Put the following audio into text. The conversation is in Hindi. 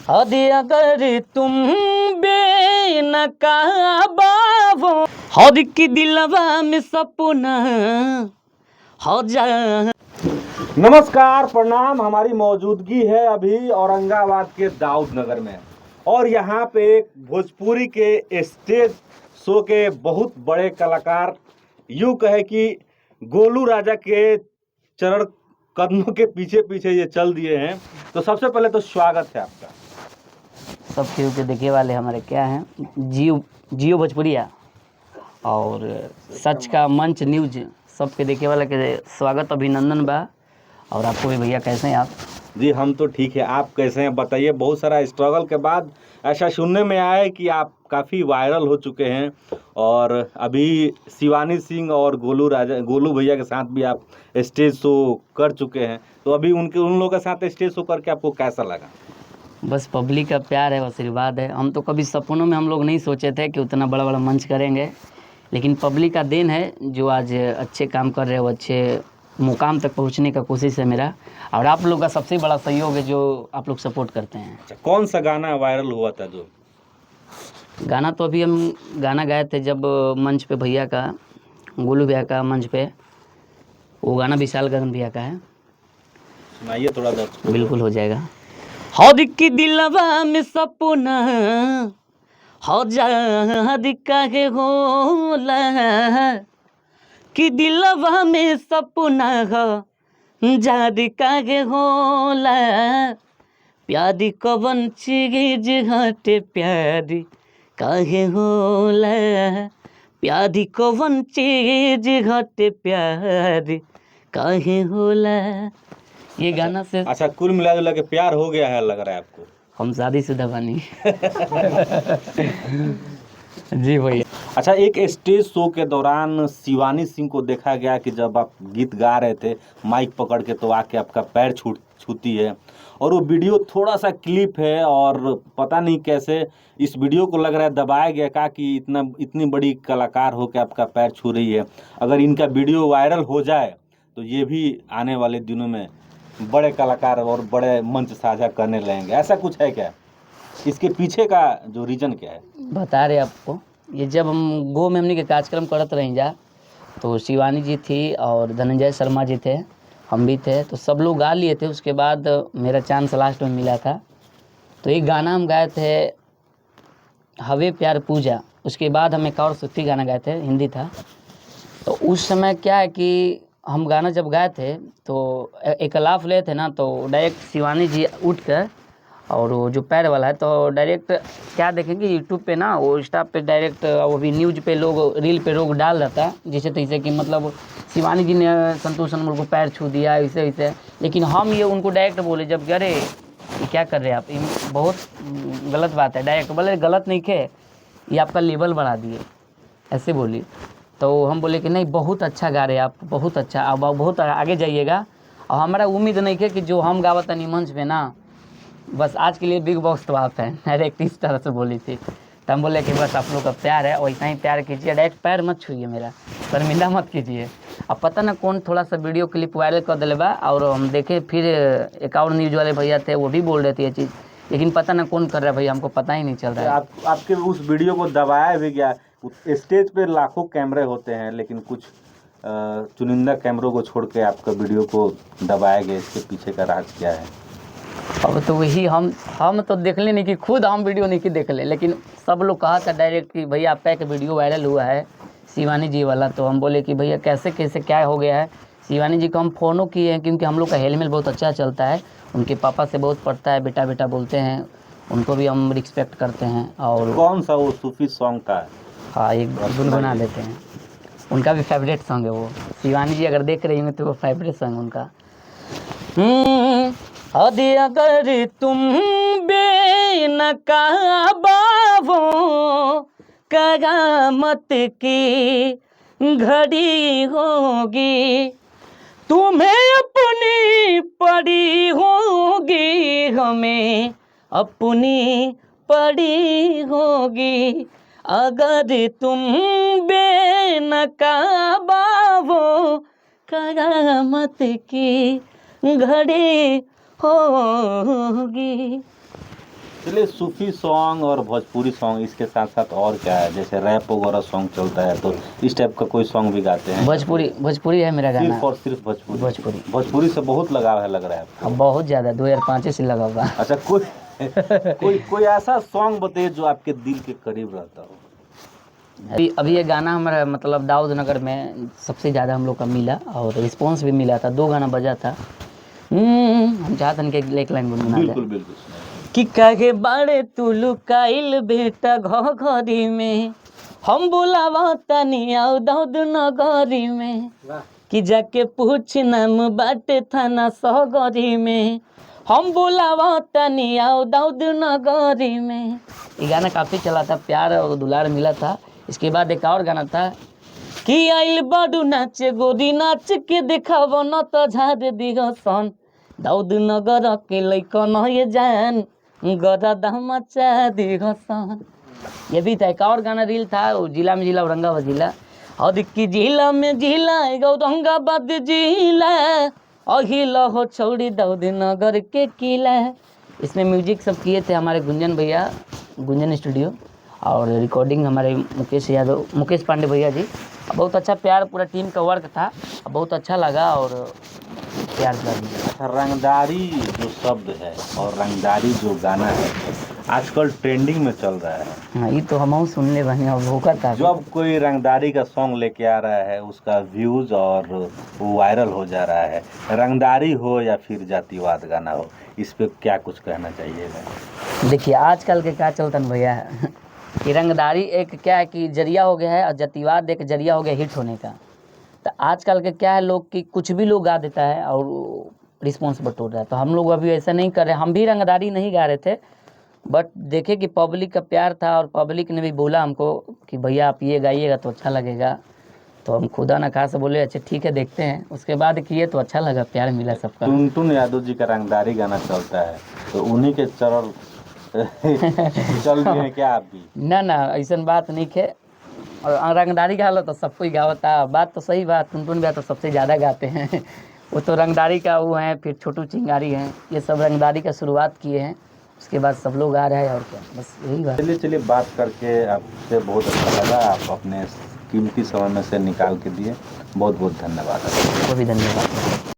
हदी अगर तुम बेनकाबा हो, हद की दिलवा में सपना हो जा। नमस्कार, प्रणाम। हमारी मौजूदगी है अभी औरंगाबाद के दाऊद नगर में और यहाँ पे एक भोजपुरी के स्टेज शो के बहुत बड़े कलाकार, यूँ कहे कि गोलू राजा के चरण कदमों के पीछे पीछे ये चल दिए हैं। तो सबसे पहले तो स्वागत है आपका। सब केहू के देखे वाले हमारे क्या हैं, जियो भोजपुरिया और सच का मंच न्यूज, सबके देखे वाले के स्वागत अभिनंदन बा। और आपको भी भैया कैसे हैं आप? जी हम तो ठीक है, आप कैसे हैं बताइए। बहुत सारा स्ट्रगल के बाद ऐसा सुनने में आया है कि आप काफ़ी वायरल हो चुके हैं और अभी शिवानी सिंह और गोलू भैया के साथ भी आप स्टेज शो कर चुके हैं। तो अभी उन लोगों के साथ स्टेज शो करके आपको कैसा लगा? बस पब्लिक का प्यार है, आशीर्वाद है। हम तो कभी सपनों में हम लोग नहीं सोचे थे कि उतना बड़ा बड़ा मंच करेंगे, लेकिन पब्लिक का देन है जो आज अच्छे काम कर रहे हो, अच्छे मुकाम तक पहुंचने का कोशिश है मेरा। और आप लोग का सबसे बड़ा सहयोग है जो आप लोग सपोर्ट करते हैं। अच्छा, कौन सा गाना वायरल हुआ था? जो गाना तो अभी हम गाना गाए थे जब मंच पे भैया का, गोलू भैया का मंच पे, वो गाना विशाल गगन भैया का है। सुनाइए थोड़ा दर्शकों को। बिल्कुल हो जाएगा। हद की दिलवा में सपना हो जा, हद काहे होला कि दिलवा में सपना हो जाद काहे होला। प्यारी कवन चीज हटे प्यारी काहे होला, प्यारी कवन चीज हटे प्यारी काहे होला। ये गाना से अच्छा, कुल मिला जुला के प्यार हो गया है लग रहा है आपको? हम शादीशुदा बनी। जी भैया। अच्छा, एक स्टेज शो के दौरान शिवानी सिंह को देखा गया कि जब आप गीत गा रहे थे माइक पकड़ के तो आके आपका पैर छूती है और वो वीडियो थोड़ा सा क्लिप है और पता नहीं कैसे इस वीडियो को लग रहा है दबाया गया का कि इतनी बड़ी कलाकार हो के आपका पैर छू रही है। अगर इनका वीडियो वायरल हो जाए तो ये भी आने वाले दिनों में बड़े कलाकार और बड़े मंच साझा करने लगेंगे, ऐसा कुछ है क्या? इसके पीछे का जो रीजन क्या है? बता रहे आपको, ये जब हम गो में हमने के कार्यक्रम करत रही जा तो शिवानी जी थी और धनंजय शर्मा जी थे, हम भी थे, तो सब लोग गा लिए थे। उसके बाद मेरा चांस लास्ट में मिला था तो एक गाना हम गाए थे, हवे प्यार पूजा। उसके बाद हम एक और सूफी गाना गाए थे, हिंदी था। तो उस समय क्या है कि हम गाना जब गाए थे तो एक लाफ ले थे ना, तो डायरेक्ट शिवानी जी उठ कर और वो जो पैर वाला है तो डायरेक्ट क्या देखेंगे यूट्यूब पे ना, वो इंस्टा पे डायरेक्ट, वो भी न्यूज पे लोग रील पे लोग डाल रहता है जैसे तैसे कि मतलब शिवानी जी ने संतोष अनमोल को पैर छू दिया ऐसे वैसे। लेकिन हम ये उनको डायरेक्ट बोले जब कि अरे ये क्या कर रहे हैं आप, ये बहुत गलत बात है। डायरेक्ट बोले गलत नहीं खे, ये आपका लेवल बढ़ा दिए, ऐसे बोली। तो हम बोले कि नहीं बहुत अच्छा गा रहे हैं आप, बहुत अच्छा, अब बहुत आगे जाइएगा। और हमारा उम्मीद नहीं है कि जो हम गावत नहीं मंच पे ना, बस आज के लिए बिग बॉस तो आप हैं, डायरेक्ट इस तरह से बोली थी। तो हम बोले कि बस आप लोग का प्यार है, वैसा ही प्यार कीजिए, डायरेक्ट पैर मत छूइए मेरा, शर्मिंदा मत कीजिए। अब पता ना कौन थोड़ा सा वीडियो क्लिप वायरल कर दिले बा, और हम देखे फिर एक और न्यूज़ वाले भैया थे वो भी बोल रहे थे ये चीज़, लेकिन पता ना कौन कर रहा है भैया, हमको पता ही नहीं चल रहा है। आपके उस वीडियो को दबाया भी गया। स्टेज पे लाखों कैमरे होते हैं लेकिन कुछ चुनिंदा कैमरों को छोड़ के आपका वीडियो को दबाया गया, इसके पीछे का राज क्या है? अब तो वही हम तो देख ले नहीं कि खुद हम वीडियो नहीं कि देख ले, लेकिन सब लोग कहा था डायरेक्ट कि भैया आपका एक वीडियो वायरल हुआ है शिवानी जी वाला। तो हम बोले कि भैया कैसे कैसे क्या हो गया है। शिवानी जी को हम फ़ोनों किए हैं क्योंकि हम लोग का हेलमेल बहुत अच्छा चलता है, उनके पापा से बहुत पड़ता है, बेटा बेटा बोलते हैं, उनको भी हम रिस्पेक्ट करते हैं। और कौन सा वो सूफी सॉन्ग का? हाँ, एक गुनगुना देते हैं, उनका भी फेवरेट सॉन्ग है वो। शिवानी जी अगर देख रही होंगे तो वो फेवरेट सॉन्ग उनका। हद अगर तुम बेनकाबा हो, कयामत की घड़ी होगी, तुम्हें अपनी पड़ी होगी, हमें अपनी पड़ी होगी। अगर तुम बेनकाबा हो, कयामत की घड़ी होगी। चलिए, सूफी सॉन्ग और भोजपुरी सॉन्ग इसके साथ साथ और क्या है, जैसे रैप वगैरह सॉन्ग चलता है, तो इस टाइप का कोई सॉन्ग भी गाते हैं? भोजपुरी है मेरा गाना। सिर्फ और सिर्फ भोजपुरी? भोजपुरी। भोजपुरी से बहुत लगाव है लग रहा है आपको? अब बहुत ज़्यादा 2005 से लगा हुआ। अच्छा, कोई ऐसा सॉन्ग बताइए जो आपके दिल के करीब रहता हो। अभी ये गाना हमारा मतलब दाऊद नगर में सबसे ज़्यादा हम लोग का मिला और रिस्पॉन्स भी मिला था। 2 गाना बजा था। हम चाहते हैं कि एक लाइन गुनगुना बिल्कुल दें बिल्कुल। कि काहे बाड़े तू लुकाइल बेटा घरी में, हम बुलावा तनी आओ दाऊद नगरी में, कि जाके पूछ नाम बाटे थाना सगरी में, हम बुलावा तनी आओ दाऊद नगरी में। ये गाना काफ़ी चला था, प्यार और दुलार मिला था। इसके बाद एक और गाना था कि आइल बाडू नाचे गोरी नाच के दिखावो न तो झाड़ दिहो सन, दाऊद नगर के लइकन ये जान गदा मचा दिहो सन। ये भी था। एक और गाना रील था, वो जिला में जिला औरंगाबाद जिला, और कि जिला में जिला औरंगाबाद जिला, अहिला हो छोड़ी दाऊद नगर के किला। इसमें म्यूजिक सब किए थे हमारे गुंजन भैया, गुंजन स्टूडियो, और रिकॉर्डिंग हमारे मुकेश पांडे भैया जी। बहुत अच्छा प्यार पूरा टीम का वर्क था, बहुत अच्छा लगा और प्यार लगा। अच्छा, रंगदारी जो शब्द है और रंगदारी जो गाना है आजकल ट्रेंडिंग में चल रहा है। हाँ, ये तो हम सुनने बने और भूखा था। जब कोई रंगदारी का सॉन्ग लेके आ रहा है उसका व्यूज और वो वायरल हो जा रहा है, रंगदारी हो या फिर जातिवाद गाना हो, इस पे क्या कुछ कहना चाहिए? देखिए आजकल के क्या चलता है भैया कि रंगदारी एक क्या है कि जरिया हो गया है और जातिवाद एक जरिया हो गया हिट होने का। तो आजकल के क्या है लोग कि कुछ भी लोग गा देता है और रिस्पॉन्स बटोर रहा है। तो हम लोग अभी ऐसा नहीं कर रहे। हम भी रंगदारी नहीं गा रहे थे, बट देखे कि पब्लिक का प्यार था और पब्लिक ने भी बोला हमको कि भैया आप ये गाइएगा तो अच्छा लगेगा। तो हम खुदा न खास बोले अच्छा ठीक है देखते हैं। उसके बाद किए तो अच्छा लगा, प्यार मिला सबका। टुनटुन यादव जी का रंगदारी गाना चलता है, तो उन्हीं के चरण चल रहे हैं क्या आप भी? ना ऐसा बात नहीं है। और रंगदारी गालो तो सब कोई गावता, बात तो सही बात। टुनटुन भैया तो सबसे ज़्यादा गाते हैं वो तो रंगदारी का वो हैं, फिर छोटू चिंगारी हैं, ये सब रंगदारी का शुरुआत किए हैं। उसके बाद सब लोग आ रहे हैं और क्या, बस यही बात। चलिए बात करके आपसे बहुत अच्छा लगा। आप अपने कीमती समय में से निकाल के दिए, बहुत बहुत धन्यवाद। आपको भी धन्यवाद।